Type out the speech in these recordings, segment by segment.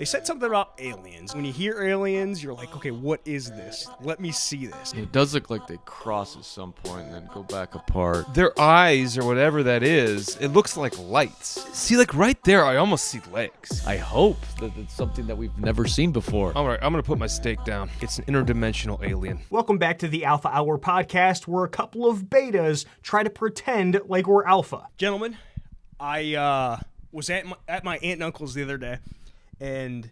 They said something about aliens. When you hear aliens, you're like, okay, what is this? Let me see this. It does look like they cross at some point and then go back apart. Their eyes or whatever that is, it looks like lights. See, like right there, I almost see legs. I hope that it's something that we've never seen before. All right, I'm going to put my stake down. It's an interdimensional alien. Welcome back to the Alpha Hour podcast, where a couple of betas try to pretend like we're alpha. Gentlemen, I was at my aunt and uncle's the other day, and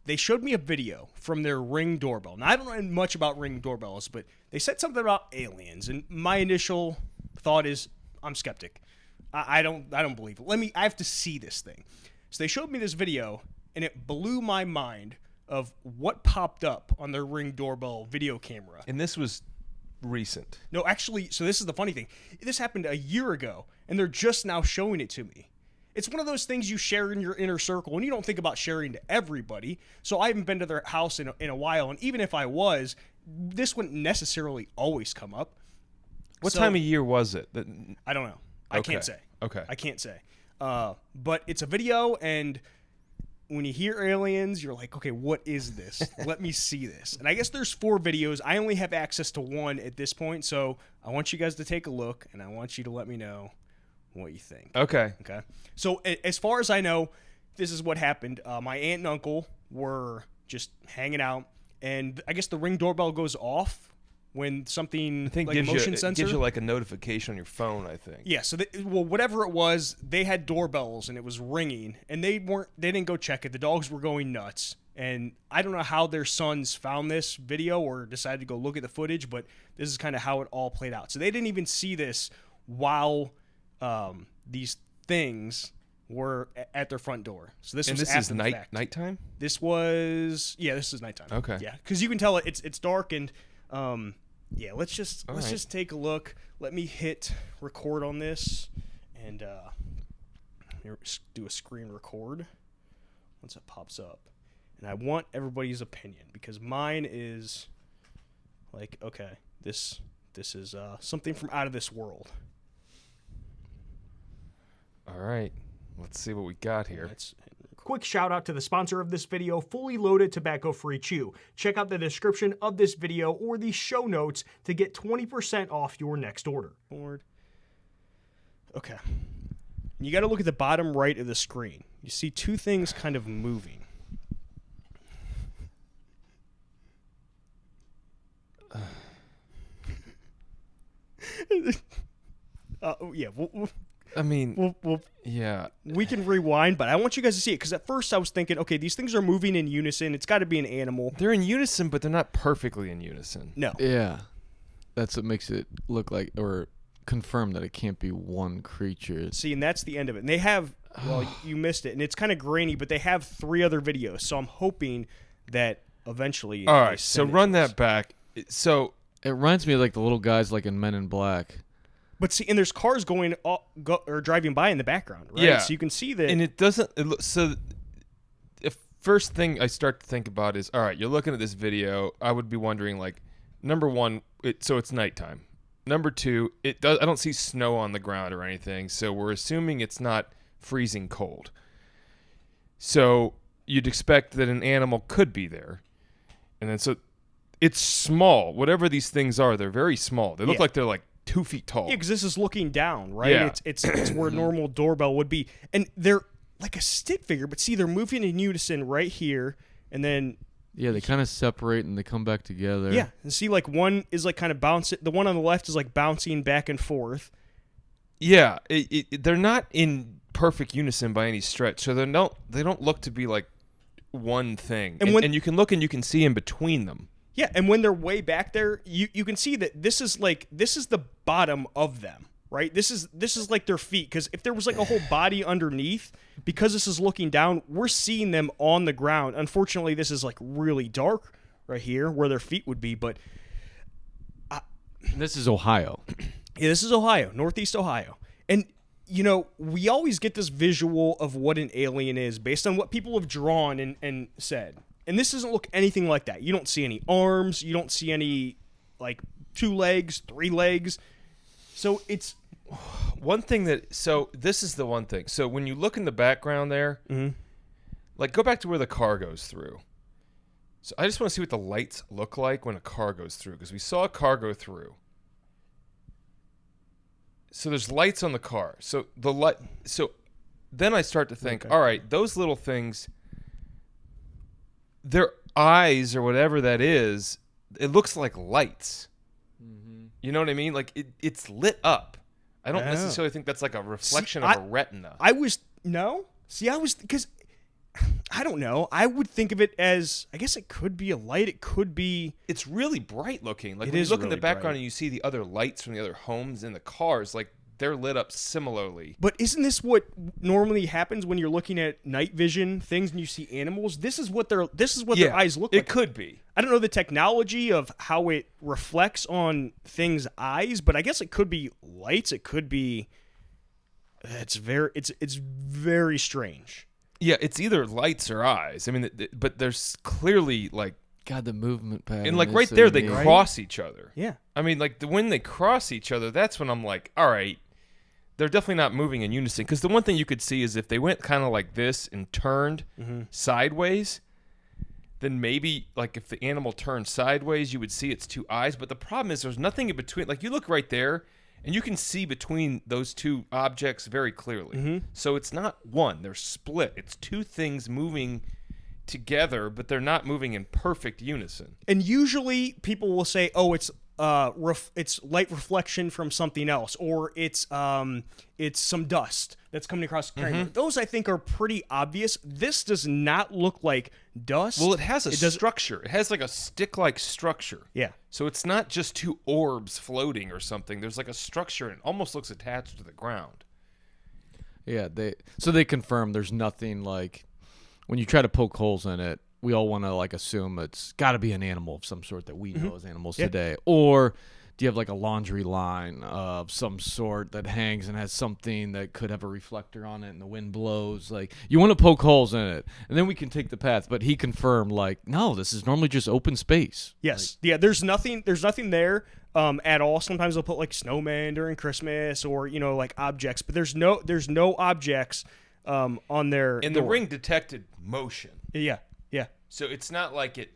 they showed me a video from their Ring doorbell. Now, I don't know much about Ring doorbells, but they said something about aliens, and my initial thought is, I'm skeptic. I don't believe it. I have to see this thing. So they showed me this video, and it blew my mind of what popped up on their Ring doorbell video camera. And this was recent. No, actually, so this is the funny thing. This happened a year ago, and they're just now showing it to me. It's one of those things you share in your inner circle, and you don't think about sharing to everybody. So I haven't been to their house in a while, and even if I was, this wouldn't necessarily always come up. What time of year was it? I don't know. I can't say. Okay. I can't say. But it's a video, and when you hear aliens, you're like, okay, what is this? Let me see this. And I guess there's 4 videos. I only have access to 1 at this point, so I want you guys to take a look, and I want you to let me know what you think. Okay. So as far as I know, this is what happened. My aunt and uncle were just hanging out, and I guess the Ring doorbell goes off when something, I think like a motion it sensor. gives you like a notification on your phone, I think. Yeah, so whatever it was, they had doorbells and it was ringing, and they didn't go check it. The dogs were going nuts, and I don't know how their sons found this video or decided to go look at the footage, but this is kind of how it all played out. So they didn't even see this while these things were at their front door. So this was after the fact. Nighttime? This is nighttime. Okay. Yeah, because you can tell it's dark, and yeah, let's just take a look. Let me hit record on this, and do a screen record once it pops up. And I want everybody's opinion, because mine is like, okay, this is something from out of this world. All right. Let's see what we got here. Quick shout out to the sponsor of this video, Fully Loaded Tobacco-Free Chew. Check out the description of this video or the show notes to get 20% off your next order. Okay. You got to look at the bottom right of the screen. You see 2 things kind of moving. Yeah, yeah. We can rewind, but I want you guys to see it, because at first I was thinking, okay, these things are moving in unison. It's got to be an animal. They're in unison, but they're not perfectly in unison. No. Yeah. That's what makes it look like, or confirm that it can't be one creature. See, and that's the end of it. And they have, well, you missed it, and it's kind of grainy, but they have 3 other videos, so I'm hoping that eventually... All right, so run that back. So it reminds me of like the little guys like in Men in Black. But see, and there's cars or driving by in the background, right? Yeah. So you can see that. And it doesn't... so the first thing I start to think about is, all right, you're looking at this video, I would be wondering, like, number 1, so it's nighttime. Number 2, I don't see snow on the ground or anything, so we're assuming it's not freezing cold. So you'd expect that an animal could be there. And then so it's small. Whatever these things are, they're very small. They look like they're like 2 feet tall. Yeah, because this is looking down, right? Yeah. It's where a normal doorbell would be. And they're like a stick figure, but see, they're moving in unison right here, and then... Yeah, they kind of separate and they come back together. Yeah, and see, like, one is like kind of bouncing. The one on the left is like bouncing back and forth. Yeah, they're not in perfect unison by any stretch, so they don't look to be like one thing. And you can look and you can see in between them. Yeah, and when they're way back there, you can see that this is the bottom of them, right? This is like their feet, because if there was like a whole body underneath, because this is looking down, we're seeing them on the ground. Unfortunately, this is like really dark right here where their feet would be, but this is Ohio. Yeah, this is Ohio, Northeast Ohio. And you know, we always get this visual of what an alien is based on what people have drawn and said. And this doesn't look anything like that. You don't see any arms. You don't see any, like, 2 legs, 3 legs. So it's... One thing that... So this is the one thing. So when you look in the background there, Like, go back to where the car goes through. So I just want to see what the lights look like when a car goes through, because we saw a car go through. So there's lights on the car. So then I start to think, all right, those little things, their eyes or whatever that is, it looks like lights. Mm-hmm. You know what I mean? Like it's lit up. I don't necessarily think that's like a reflection of a retina. Because I don't know. I would think of it as, I guess it could be a light. It could be. It's really bright looking. Like when you look in the background and you see the other lights from the other homes in the cars, like they're lit up similarly. But isn't this what normally happens when you're looking at night vision things and you see animals? This is what their eyes look like. It could be. I don't know the technology of how it reflects on things' eyes, but I guess it could be lights. It could be. It's very strange. Yeah, it's either lights or eyes. I mean, but there's clearly like God, the movement pattern. And like right there, they cross each other. Yeah. I mean, like when they cross each other, that's when I'm like, all right, they're definitely not moving in unison. Because the one thing you could see is if they went kind of like this and turned sideways, then maybe like if the animal turned sideways, you would see its two eyes. But the problem is there's nothing in between. Like you look right there, and you can see between those two objects very clearly. So it's not one. They're split. It's two things moving together, but they're not moving in perfect unison. And usually people will say, oh, it's light reflection from something else, or it's some dust that's coming across the camera. Those I think are pretty obvious. This does not look like dust. Well, it has a structure. It has like a stick-like structure. Yeah. So it's not just two orbs floating or something. There's like a structure, and it almost looks attached to the ground. Yeah, they confirm there's nothing like when you try to poke holes in it. We all want to like assume it's got to be an animal of some sort that we know as animals today. Or do you have like a laundry line of some sort that hangs and has something that could have a reflector on it and the wind blows? Like you want to poke holes in it, and then we can take the path. But he confirmed like, no, this is normally just open space. Yes, like, there's nothing there at all. Sometimes they'll put like snowman during Christmas or like objects, but there's no objects on their and door. The ring detected motion. Yeah. So it's not like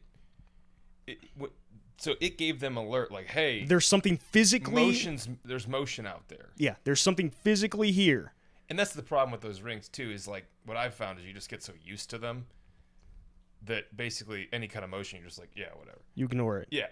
so it gave them alert, like, hey, there's something physically. There's motion out there. Yeah, there's something physically here. And that's the problem with those rings too. Is like what I've found is you just get so used to them that basically any kind of motion you're just like, yeah, whatever. You ignore it. Yeah.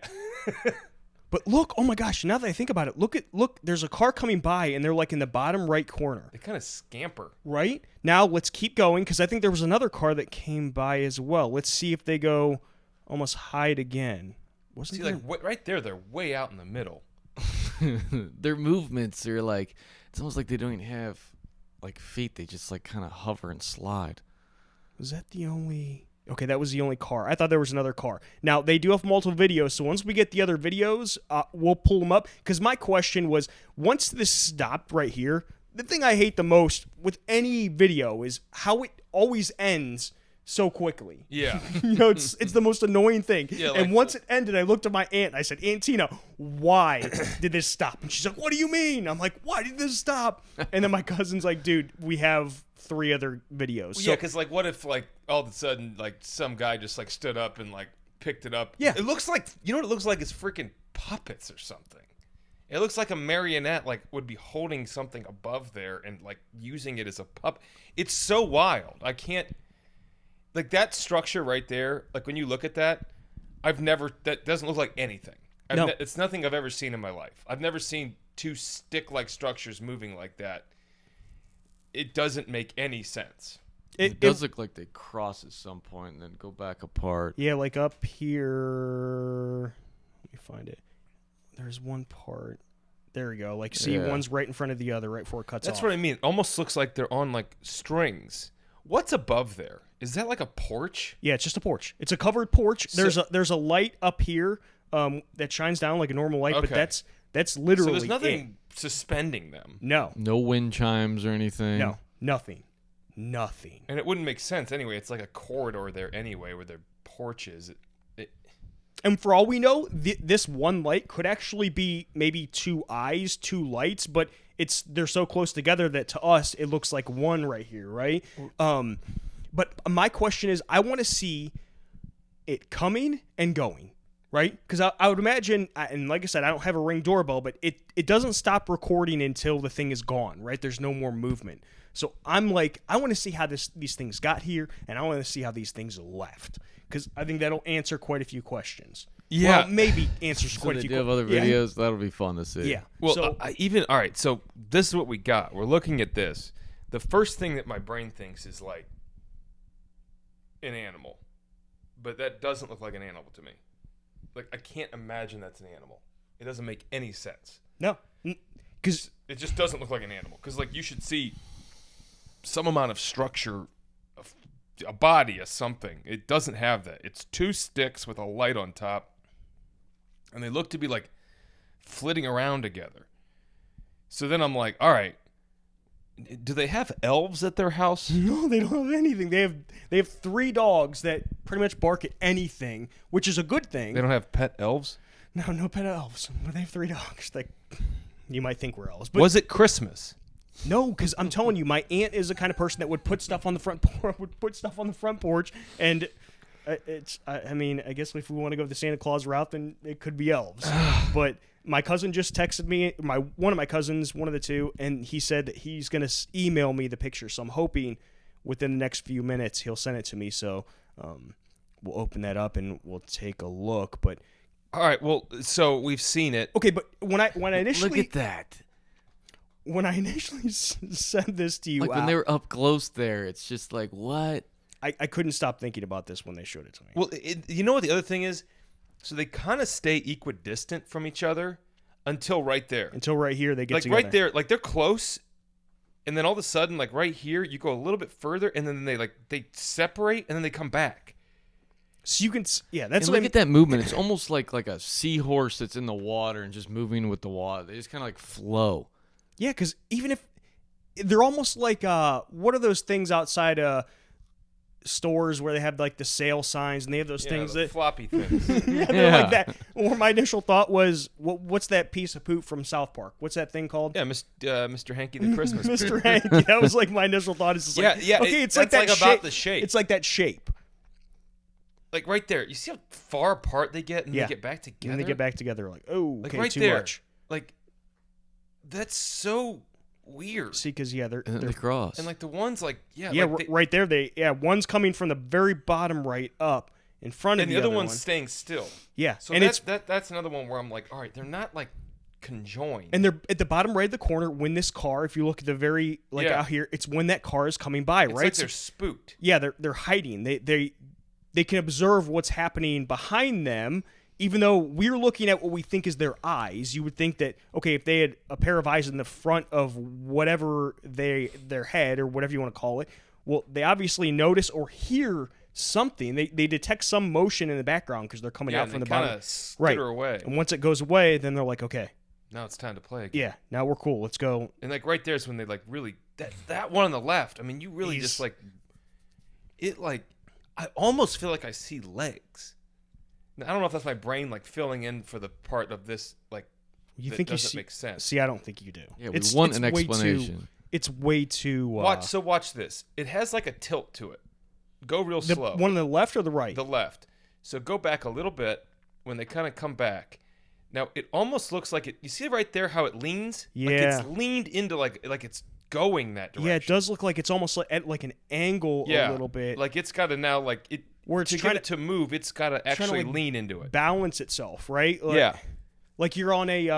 But look, oh my gosh! Now that I think about it, look. There's a car coming by, and they're like in the bottom right corner. They kind of scamper. Right now, let's keep going because I think there was another car that came by as well. Let's see if they go almost hide again. Like right there, they're way out in the middle. Their movements are like it's almost like they don't even have like feet. They just like kind of hover and slide. Was that the only? Okay, that was the only car. I thought there was another car. Now, they do have multiple videos, so once we get the other videos, we'll pull them up. Because my question was, once this stopped right here, the thing I hate the most with any video is how it always ends so quickly. Yeah. It's the most annoying thing. Yeah, and once it ended, I looked at my aunt and I said, Aunt Tina, why did this stop? And she's like, what do you mean? I'm like, why did this stop? And then my cousin's like, dude, we have 3 other videos. Well, yeah, because like, what if like all of a sudden like some guy just like stood up and like picked it up? Yeah, it looks like what it looks like is freaking puppets or something. It looks like a marionette like would be holding something above there and like using it as a pup. It's so wild. I can't like that structure right there. Like when you look at that, that doesn't look like anything. It's nothing I've ever seen in my life. I've never seen 2 stick-like structures moving like that. It doesn't make any sense. It does look like they cross at some point and then go back apart. Yeah, like up here. Let me find it. There's one part. There we go. Like, see, one's right in front of the other right before it cuts off. That's what I mean. It almost looks like they're on, like, strings. What's above there? Is that like a porch? Yeah, it's just a porch. It's a covered porch. There's a light up here that shines down like a normal light, but that's literally so there's nothing suspending them. No wind chimes or anything. No, nothing. And it wouldn't make sense anyway. It's like a corridor there anyway where their porch is. And for all we know, this one light could actually be maybe 2 eyes, 2 lights, but they're so close together that to us it looks like one right here, right? But my question is, I want to see it coming and going, right? Because I would imagine, and like I said, I don't have a Ring doorbell, but it doesn't stop recording until the thing is gone, right? There's no more movement. So I'm like, I want to see how these things got here, and I want to see how these things left, because I think that'll answer quite a few questions. Yeah. Well, maybe answers So quite a they few do have questions. other videos. That'll be fun to see. Yeah. Well, So, all right. So this is what we got. We're looking at this. The first thing that my brain thinks is like an animal, but that doesn't look like an animal to me. Like, I can't imagine that's an animal. It doesn't make any sense. no, because It just doesn't look like an animal. Because like you should see some amount of structure, a body, a something. It doesn't have that. It's two sticks with a light on top, and they look to be like flitting around together. So then I'm like, all right, do they have elves at their house? no, they don't have anything. They have 3 dogs that pretty much bark at anything, which is a good thing. They don't have pet elves? No pet elves, but they have 3 dogs that you might think were elves. But Was it Christmas? no, because I'm telling you, my aunt is the kind of person that would put stuff on the front porch, and I mean, I guess if we want to go the Santa Claus route, then it could be elves. But my cousin just texted me, one of my cousins, one of the two, and he said that he's gonna email me the picture. So I'm hoping within the next few minutes he'll send it to me. So we'll open that up and we'll take a look. But All right, well, so we've seen it. okay, but when I initially Look at that. when I initially sent this to you, Like when they were up close there, it's just like, what? I couldn't stop thinking about this when they showed it to me. Well, you know what the other thing is? So they kind of stay equidistant from each other until right there. Until right here, they get Like together. right there, like they're close, and then all of a sudden, like right here, you go a little bit further, and then they separate, and then they come back. So you can, yeah, that's And what look at that movement. It's almost like a seahorse that's in the water and just moving with the water. They just kind of like flow. Yeah, because even if they're almost like what are those things outside stores where they have like the sale signs and they have those things the that floppy things. yeah, they're like that. Or my initial thought was, what's that piece of poop from South Park? What's that thing called? Yeah, Mr. Hanky the Christmas. Mr. Hanky. That was like my initial thought. Is just like, Yeah, okay, it's like that that's shape. about the shape. It's like that shape. Like right there. You see how far apart they get and Yeah. they get back together? And they get back together like, oh, like okay, right too there. much. Like that's so weird. See, because yeah, And then they're they cross. And like the ones like yeah, like right there. One's coming from the very bottom right up in front of and the the other one. one's staying still. Yeah, So and that's another one where I'm like, all right, they're not like conjoined. And they're at the bottom right of the corner when this car, if you look at the very Yeah. out here, it's when that car is coming by, it's right? like they're spooked. Yeah, they're hiding. They can observe what's happening behind them, even though we're looking at what we think is their eyes. You would think that, okay, if they had a pair of eyes in the front of whatever their head or whatever you want to call it, well, they obviously notice or hear something. They detect some motion in the background because they're coming out and from they the bottom. kinda skitter away. And once it goes away, then they're like, okay, Now it's time to play again. yeah, now we're cool. Let's go. And like right there's when they like really that one on the left. I mean, you really He's- just like it like I almost feel like I see legs. Now, I don't know if that's my brain like filling in for the part of this like You that think you doesn't see? make sense. See, I don't think you do. Yeah, we want an way explanation. It's way too. Watch this. It has like a tilt to it. Go real the slow. one on the left or the right? The left. So go back a little bit when they kind of come back. Now it almost looks like it. You see right there how it leans? Like Yeah. it's leaned into like it's going that direction. Yeah, it does look like it's almost like at like an angle a little bit, Like it's got to now like it where it's to trying get it to move. It's got to trying to, actually like, lean into it. balance itself, right? Like, Yeah. like you're on a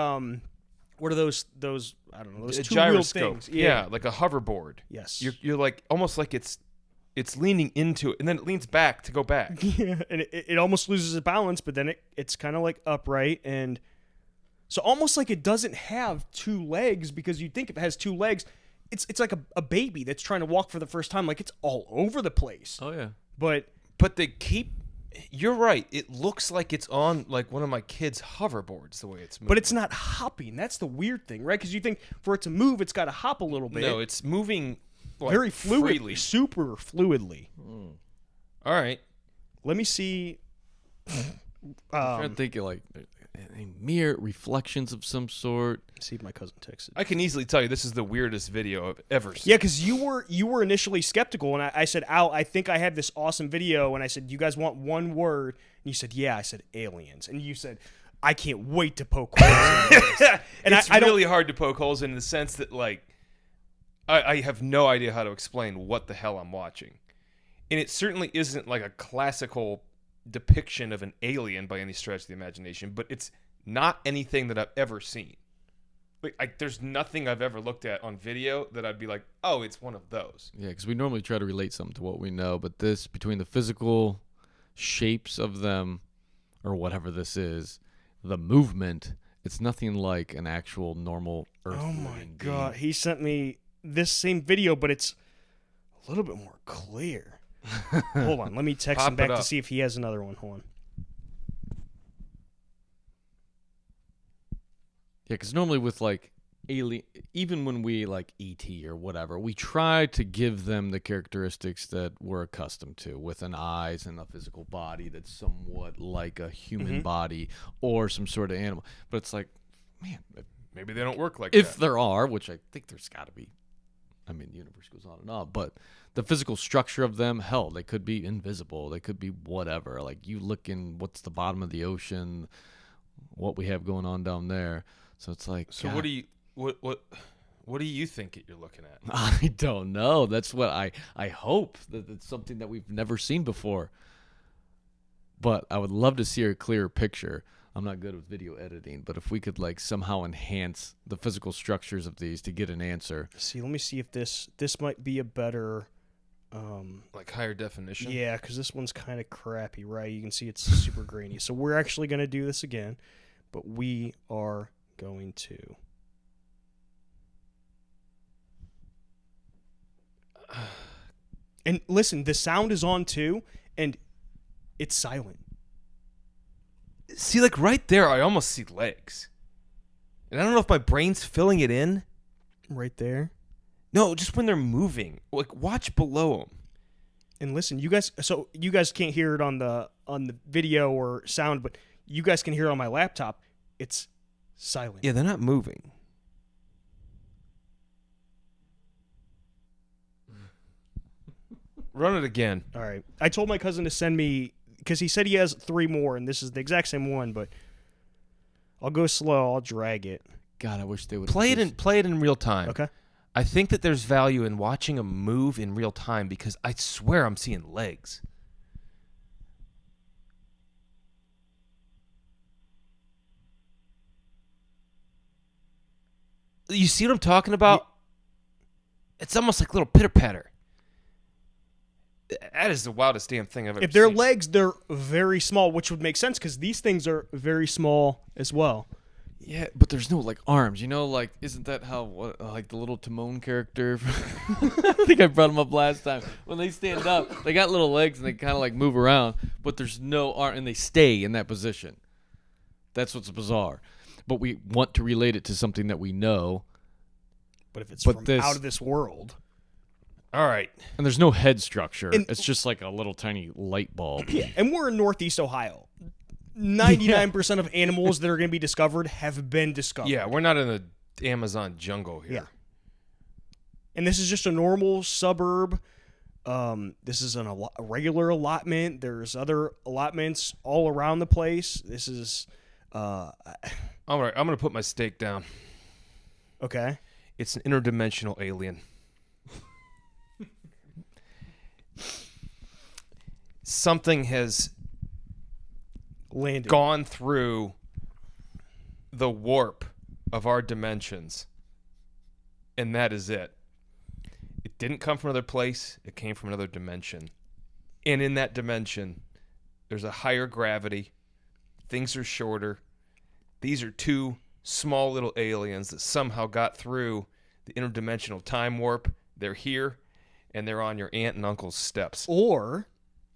what are those? I don't know. Those A two-wheel gyroscope. things. Yeah, like a hoverboard. Yes. You're like almost like it's leaning into it, and then it leans back to go back. Yeah, and it almost loses its balance, but then it's kind of like upright, and so almost like it doesn't have 2 legs, because you'd think if it has 2 legs, it's like a baby that's trying to walk for the first time, like it's all over the place. Oh, yeah. But But they keep. You're right. It looks like it's on like one of my kids' hoverboards the way it's moving. but it's not hopping. That's the weird thing, right? Because you think for it to move, it's got to hop a little bit. no, it's moving like, very fluid, freely. super fluidly. All right. Let me see. I'm trying to think of like mere reflections of some sort. See if my cousin texted. I can easily tell you this is the weirdest video I've ever seen. Yeah, because you were initially skeptical, and I said, Al, I think I have this awesome video, and I said, you guys want one word? And you said, yeah. I said, aliens. And you said, I can't wait to poke holes in this. And It's really hard to poke holes in the sense that, like, I have no idea how to explain what the hell I'm watching. And it certainly isn't like a classical depiction of an alien by any stretch of the imagination, but it's not anything that I've ever seen. Like there's nothing I've ever looked at on video that I'd be like, oh, it's one of those. Yeah, because we normally try to relate something to what we know, but this, between the physical shapes of them, or whatever this is, the movement, it's nothing like an actual normal Earth. Oh my God. He sent me this same video, but it's a little bit more clear. Hold on. Let me text him back to see if he has another one. Hold on. Yeah, because normally with like alien, even when we like ET or whatever, we try to give them the characteristics that we're accustomed to, with an eyes and a physical body that's somewhat like a human body or some sort of animal. But it's like, man, Maybe they don't work like if that. there are, which I think there's got to be. I mean, the universe goes on and on, but the physical structure of them, hell, they could be invisible. They could be whatever. Like, you look in what's the bottom of the ocean, what we have going on down there. So it's like, So God, what do you think you're looking at? I don't know. That's what I hope that it's something that we've never seen before. But I would love to see a clearer picture. I'm not good with video editing, but if we could like somehow enhance the physical structures of these to get an answer. See, let me see if this might be a better. Like higher definition? Yeah, because this one's kind of crappy, right? You can see it's super grainy. So we're actually going to do this again, but we are going to. And listen, the sound is on too, and it's silent. See, like right there, I almost see legs. And I don't know if my brain's filling it in. Right there. No, just when they're moving. Like, watch below them. And listen, you guys can't hear it on the video or sound, but you guys can hear it on my laptop. It's silent. Yeah, they're not moving. Run it again. All right. I told my cousin to send me, because he said he has 3 more, and this is the exact same one, but I'll go slow. I'll drag it. God, I wish they would Play it in real time. Okay. I think that there's value in watching them move in real time because I swear I'm seeing legs. You see what I'm talking about? It's almost like little pitter-patter. That is the wildest damn thing I've ever seen. If they're legs, they're very small, which would make sense because these things are very small as well. Yeah, but there's no like arms, you know, like isn't that how like the little Timon character? I think I brought him up last time. When they stand up, they got little legs and they kind of like move around, but there's no arm and they stay in that position. That's what's bizarre. But we want to relate it to something that we know. But if it's from out of this world. All right. And there's no head structure. It's just like a little tiny light bulb. Yeah, and we're in Northeast Ohio. 99% of animals that are going to be discovered have been discovered. Yeah, we're not in the Amazon jungle here. Yeah. And this is just a normal suburb. This is a regular allotment. There's other allotments all around the place. This is... All right, I'm going to put my stake down. Okay. It's an interdimensional alien. Something has Landed. gone through the warp of our dimensions, and that is it. It didn't come from another place. It came from another dimension. And in that dimension, there's a higher gravity. Things are shorter. These are 2 small little aliens that somehow got through the interdimensional time warp. They're here, and they're on your aunt and uncle's steps. Or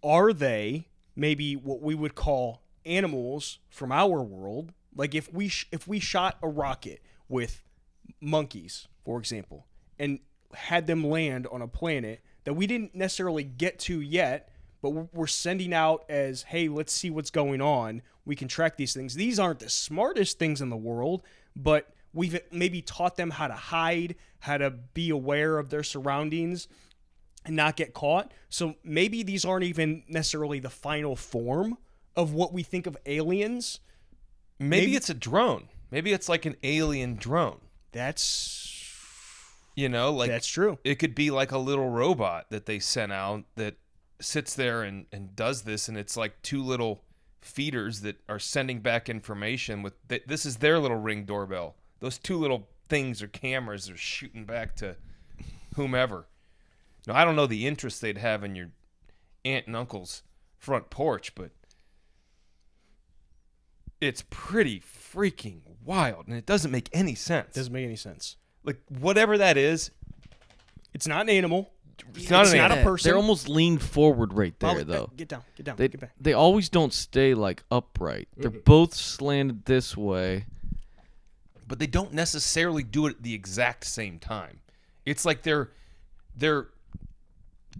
are they maybe what we would call animals from our world? Like if we shot a rocket with monkeys, for example, and had them land on a planet that we didn't necessarily get to yet, but we're sending out as, hey, let's see what's going on. We can track these things. These aren't the smartest things in the world, but we've maybe taught them how to hide, how to be aware of their surroundings and not get caught. So maybe these aren't even necessarily the final form of what we think of aliens. Maybe it's a drone. Maybe it's like an alien drone. That's true. It could be like a little robot that they sent out that sits there and does this, and it's like two little feeders that are sending back information with this is their little Ring doorbell. Those two little things or cameras are shooting back to whomever. Now, I don't know the interest they'd have in your aunt and uncle's front porch, but it's pretty freaking wild, and it doesn't make any sense. Doesn't make any sense. Like, whatever that is, it's not an animal. It's not a person. They're almost leaned forward right there, though. Get down. Get back. They always don't stay, like, upright. They're both slanted this way. But they don't necessarily do it at the exact same time. It's like they're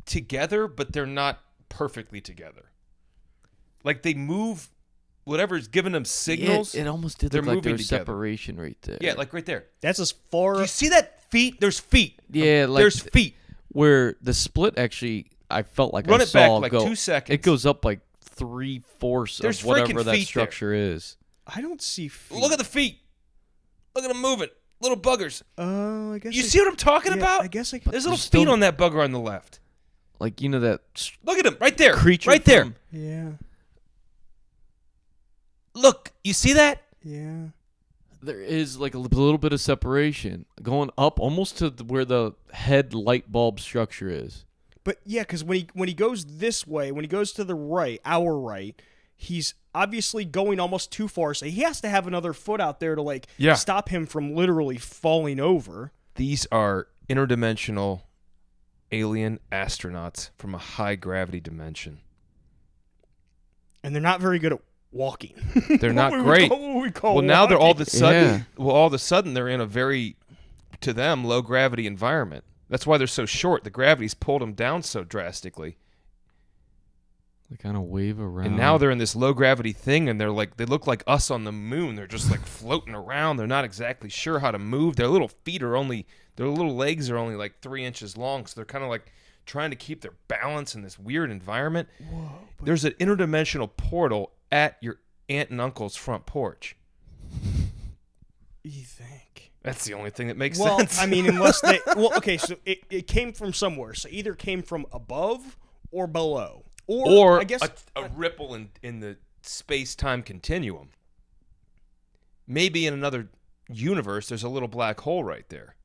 together, but they're not perfectly together. Like, they move whatever's giving them signals. It almost did they're look like moving there was together. separation right there. Yeah, like right there. That's as far. Do you see that feet? There's feet. Yeah, like there's feet. Where the split actually, I felt like Run I it saw back like go, 2 seconds. It goes up like 3/4 There's of whatever freaking that feet structure is. I don't see feet. Look at the feet. Look at them moving. Little buggers. Oh, I guess. You see what I'm talking about? I guess I. There's little still- feet on that bugger on the left. Like, you know that Look at him right there. creature right there. from- Yeah. Look, you see that? Yeah. There is like a little bit of separation going up almost to where the head light bulb structure is. But yeah, because when he goes this way, when he goes to the right, our right, he's obviously going almost too far. So he has to have another foot out there to stop him from literally falling over. These are interdimensional alien astronauts from a high gravity dimension. And they're not very good at walking. They're not great. Well, now they're all of a sudden. Yeah. Well, all of a sudden they're in a very, to them, low gravity environment. That's why they're so short. The gravity's pulled them down so drastically. They kind of wave around. And now they're in this low gravity thing, and they look like us on the moon. They're just like floating around. They're not exactly sure how to move. Their little feet are their little legs are only like 3 inches long, so they're kind of like trying to keep their balance in this weird environment. Whoa, There's an interdimensional portal at your aunt and uncle's front porch. You think? That's the only thing that makes Well, sense. I mean, unless they... Well, okay, so it came from somewhere. So either came from above or below. Or I guess a ripple in the space-time continuum. Maybe in another universe, there's a little black hole right there.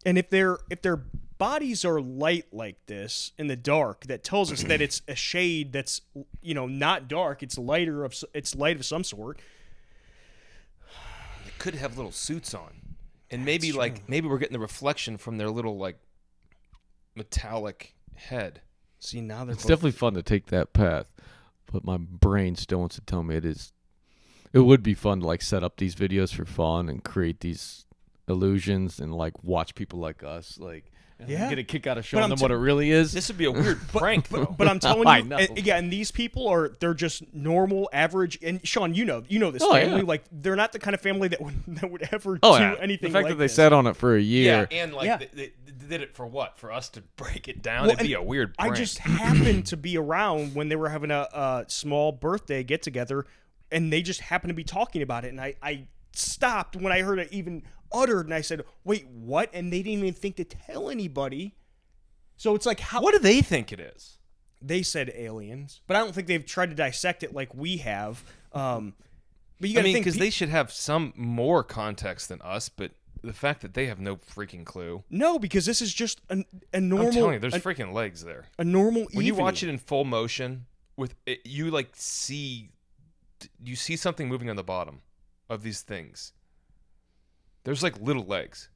And if their bodies are light like this in the dark, that tells us that it's a shade that's not dark. It's light of some sort. They could have little suits on, and maybe we're getting the reflection from their little like metallic head. See, now they're It's definitely fun to take that path, but my brain still wants to tell me it is. It would be fun to like set up these videos for fun and create these illusions and like watch people like us get a kick out of showing them what it really is. This would be a weird prank, though. But I'm telling I you, know. and these people they're just normal, average. And Sean, you know this Oh, family. yeah. Like they're not the kind of family that would ever do anything. The fact like that they this. sat on it for a year. Yeah, and Yeah. They did it for what? For us to break it down? Well, It'd be a weird prank. I just happened to be around when they were having a small birthday get together, and they just happened to be talking about it, and I stopped when I heard it even uttered, and I said, "Wait, what?" And they didn't even think to tell anybody. So it's like, how? What do they think it is? They said aliens, but I don't think they've tried to dissect it like we have. But you got to think because they should have some more context than us, but the fact that they have no freaking clue. No, because this is just a normal. I'm telling you, there's freaking legs there. A normal. When you evening. watch it in full motion, with it, you see something moving on the bottom of these things. There's like little legs.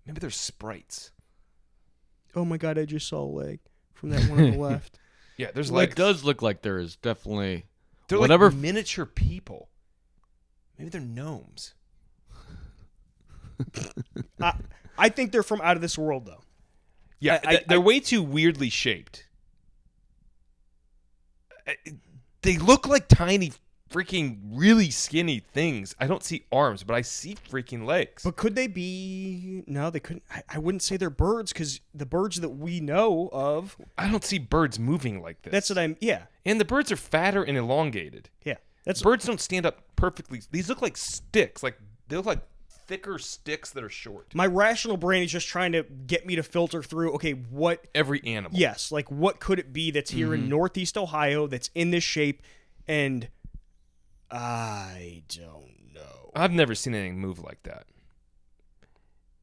Maybe they're sprites. Oh my God! I just saw a leg from that one on the left. Yeah, there's Like, legs. it does look like there is definitely They're whatever. like miniature people. Maybe they're gnomes. I think they're from out of this world, though. Yeah, they're way too weirdly shaped. They look like tiny freaking really skinny things. I don't see arms, but I see freaking legs. But could they be? No, they couldn't. I wouldn't say they're birds because the birds that we know of. I don't see birds moving like this. That's what I'm. Yeah. And the birds are fatter and elongated. Yeah. Birds don't stand up perfectly. These look like sticks. Like they look like thicker sticks that are short. My rational brain is just trying to get me to filter through. Okay, what? Every animal. Yes, like what could it be that's here in Northeast Ohio that's in this shape? And I don't know. I've never seen anything move like that.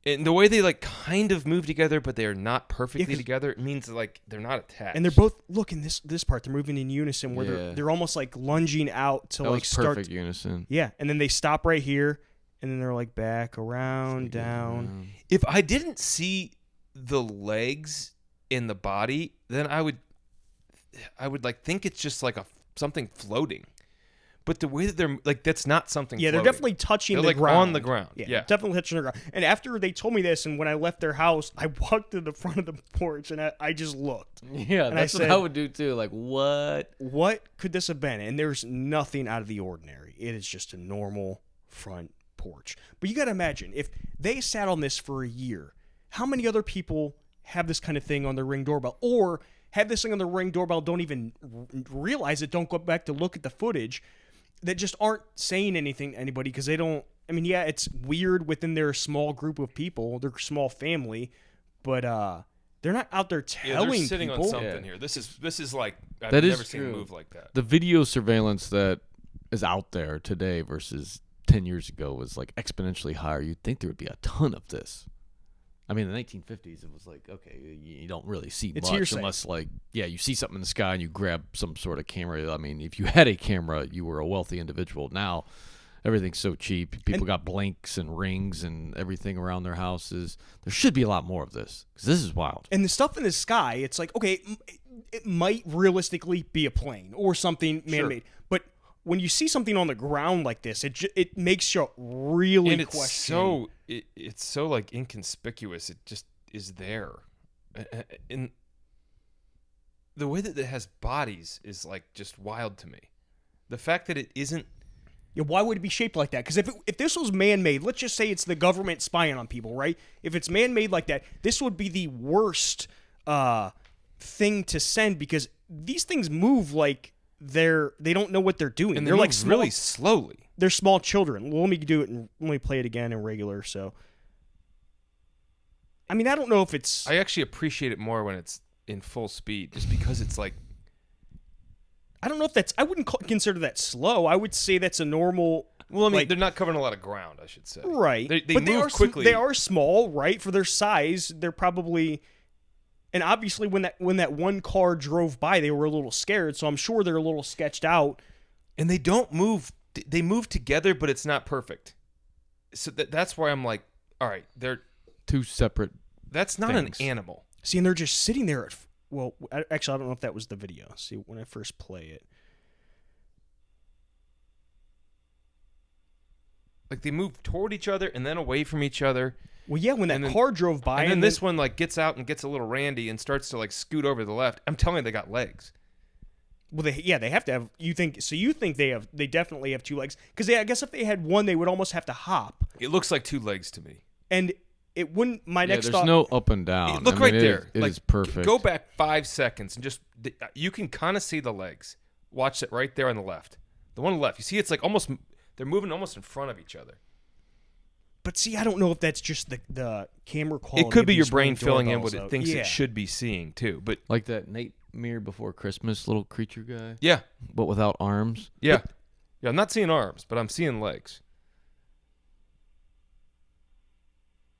And the way they like kind of move together, but they're not perfectly together, it means like they're not attached. And they're both look in this part. They're moving in unison, where they're almost like lunging out to That like was start. perfect unison. Yeah, and then they stop right here, and then they're like back around, down. If I didn't see the legs in the body, then I would like think it's just like something floating. But the way that they're like, that's not something. Yeah, floating. they're definitely touching They're the like ground. on the ground. Yeah, definitely touching the ground. And after they told me this, and when I left their house, I walked to the front of the porch, and I just looked. Yeah, and that's I said, what I would do too. Like, what? What could this have been? And there's nothing out of the ordinary. It is just a normal front porch. But you got to imagine, if they sat on this for a year, how many other people have this kind of thing on their Ring doorbell, or have this thing on their Ring doorbell, don't even realize it, don't go back to look at the footage, that just aren't saying anything to anybody because they don't. I mean, yeah, it's weird within their small group of people, their small family, but they're not out there telling they're sitting people. on something here. This is like I've That is never seen a true. move like that. The video surveillance that is out there today versus 10 years ago was like exponentially higher. You'd think there would be a ton of this. I mean, in the 1950s, it was like, okay, you don't really see It's much hearsay. unless, like, yeah, you see something in the sky and you grab some sort of camera. I mean, if you had a camera, you were a wealthy individual. Now, everything's so cheap. People got blanks and rings and everything around their houses. There should be a lot more of this because this is wild. And the stuff in the sky, it's like, okay, it might realistically be a plane or something man-made. But when you see something on the ground like this, it makes you really And question. it's so like inconspicuous. It just is there. And the way that it has bodies is like just wild to me. The fact that it isn't. Yeah, why would it be shaped like that? Because if this was man-made, let's just say it's the government spying on people, right? If it's man-made like that, this would be the worst thing to send because these things move like they don't know what they're doing. And they're like small, really slowly. They're small children. Well, let me do it and let me play it again in regular. So, I mean, I don't know if it's. I actually appreciate it more when it's in full speed, just because it's like. I don't know if that's. I wouldn't consider that slow. I would say that's a normal. Well, I mean, like, they're not covering a lot of ground, I should say. right? They but move quickly. They are small, right? For their size, they're probably. And obviously, when that one car drove by, they were a little scared. So I'm sure they're a little sketched out. And they don't move. They move together, but it's not perfect. So that's why I'm like, all right, they're Two separate. that's not things. an animal. See, and they're just sitting there. Well, actually, I don't know if that was the video. See, when I first play it. Like they move toward each other and then away from each other. Well, yeah, when that car drove by, And then this one like gets out and gets a little randy and starts to like scoot over to the left. I'm telling you, they got legs. Well, they have to have. You think they definitely have two legs because I guess if they had one, they would almost have to hop, It looks like two legs to me. and it wouldn't. My Yeah, next there's thought. no up and down. Look I mean, right it there. It like, is perfect. Go back 5 seconds and just you can kind of see the legs. Watch it right there on the left. The one on the left. You see, it's like almost they're moving almost in front of each other. But see, I don't know if that's just the camera quality. It could of be your these brain Ring filling in doorbells, what it though. thinks Yeah. it should be seeing too. But Like that Nightmare Before Christmas little creature guy, yeah, but without arms. yeah, yeah. I'm not seeing arms, but I'm seeing legs.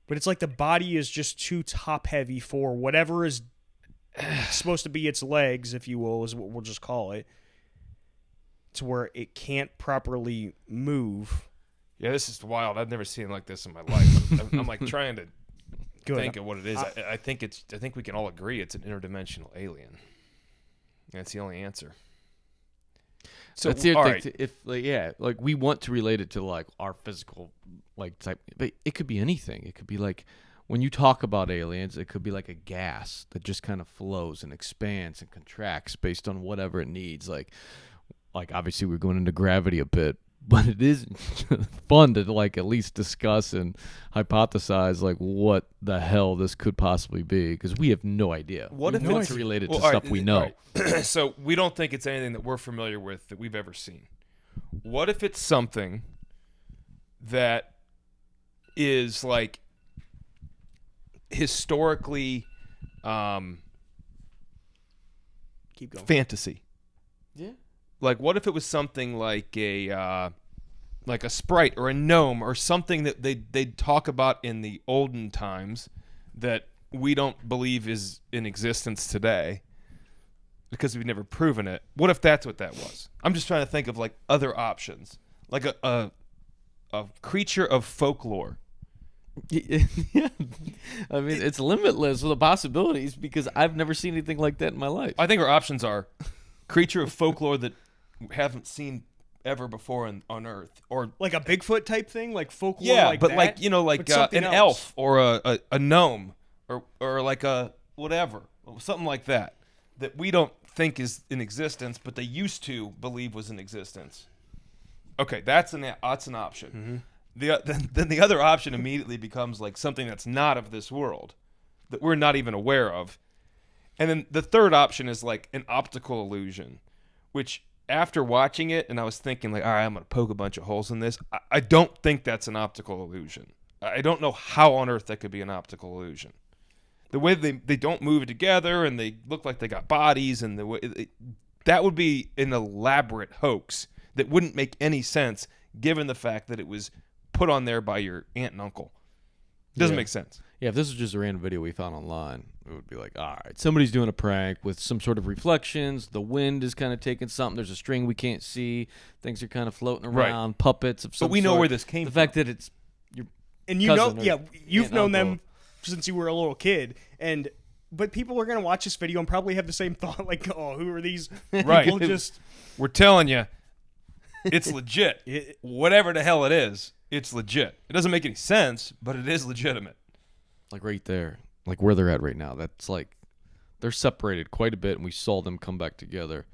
But it's like the body is just too top heavy for whatever is supposed to be its legs, if you will, is what we'll just call it. To where it can't properly move. Yeah, this is wild. I've never seen like this in my life. I'm like trying to Good. think of what it is. I think we can all agree it's an interdimensional alien. That's the only answer. So That's the all other right. thing. Like we want to relate it to like our physical like type, but it could be anything. It could be like when you talk about aliens, it could be like a gas that just kind of flows and expands and contracts based on whatever it needs. Like like obviously we're going into gravity a bit, but it is fun to like at least discuss and hypothesize like what the hell this could possibly be, because we have no idea. What if it's it's related to all stuff we know? right. So we don't think it's anything that we're familiar with that we've ever seen. What if it's something that is like historically Keep going. fantasy? Yeah. Like, what if it was something like a sprite or a gnome or something that they'd talk about in the olden times that we don't believe is in existence today because we've never proven it? What if that's what that was? I'm just trying to think of like other options, like a creature of folklore. Yeah, I mean it's limitless with the possibilities because I've never seen anything like that in my life. I think our options are creature of folklore that we haven't seen ever before on Earth, or Like a Bigfoot type thing, like folklore. yeah, like but that, like like but something an else. elf or a gnome or like a whatever, something like that we don't think is in existence, but they used to believe was in existence. Okay, that's an option. Mm-hmm. Then the other option immediately becomes like something that's not of this world that we're not even aware of. And then the third option is like an optical illusion, which after watching it and I was thinking like, all right, I'm going to poke a bunch of holes in this. I don't think that's an optical illusion. I don't know how on earth that could be an optical illusion. The way they don't move together and they look like they got bodies, and the way that would be an elaborate hoax that wouldn't make any sense given the fact that it was put on there by your aunt and uncle. Doesn't make sense. Yeah, if this was just a random video we found online, it would be like, all right, somebody's doing a prank with some sort of reflections. The wind is kind of taking something. There's a string we can't see. Things are kind of floating around. Right. Puppets of some But we know sort. where this came The from. fact that it's your And you cousin know, or yeah, you've aunt, known them uncle. since you were a little kid, but people are gonna watch this video and probably have the same thought, like, oh, who are these Right. people? Just We're telling you, it's legit. It- Whatever the hell it is, it's legit. It doesn't make any sense, but it is legitimate. like right there, like where they're at right now. That's like they're separated quite a bit, and we saw them come back together.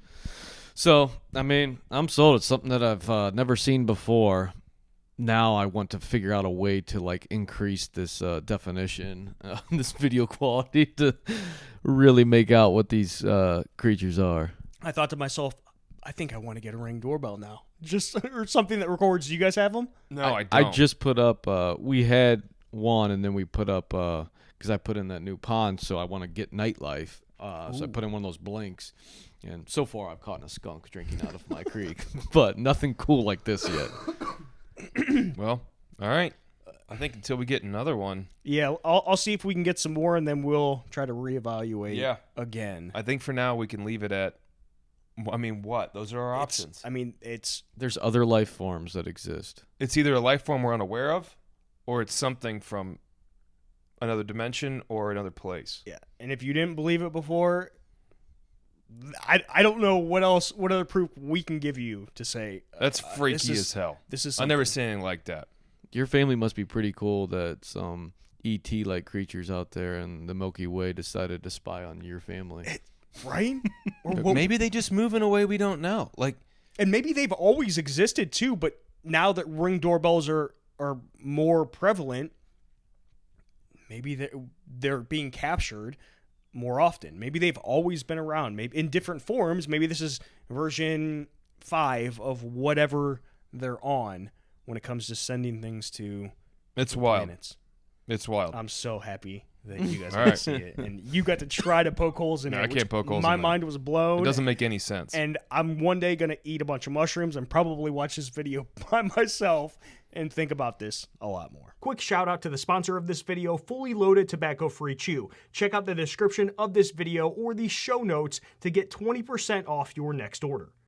So, I mean, I'm sold. It's something that I've never seen before. Now I want to figure out a way to like increase this definition, this video quality to really make out what these creatures are. I thought to myself, I think I want to get a Ring doorbell now, just or something that records. Do you guys have them? No, I I don't. just put up. We had one, and then we put up because I put in that new pond, so I want to get nightlife. So I put in one of those blinks, and so far I've caught a skunk drinking out of my creek, but nothing cool like this yet. Well, all right. I think until we get another one. Yeah, I'll see if we can get some more, and then we'll try to reevaluate. Yeah. Again. I think for now we can leave it at. I mean, what? Those are our options. There's other life forms that exist. It's either a life form we're unaware of, or it's something from another dimension or another place. Yeah, and if you didn't believe it before, I don't know what other proof we can give you to say That's freaky as hell. This is I've never seen anything like that. Your family must be pretty cool that some ET-like creatures out there in the Milky Way decided to spy on your family. right. Maybe they just move in a way we don't know. Like, And maybe they've always existed too, but now that Ring doorbells are more prevalent, maybe they're being captured more often. Maybe they've always been around, maybe in different forms. Maybe this is version 5 of whatever they're on when it comes to sending things to it's wild. planets. It's wild. I'm so happy that you guys All got to right. see it, and you got to try to poke holes in No, it. I can't which poke holes My in that. mind was blown. It doesn't make any sense. And I'm one day going to eat a bunch of mushrooms and probably watch this video by myself and think about this a lot more. Quick shout out to the sponsor of this video, Fully Loaded Tobacco Free Chew. Check out the description of this video or the show notes to get 20% off your next order.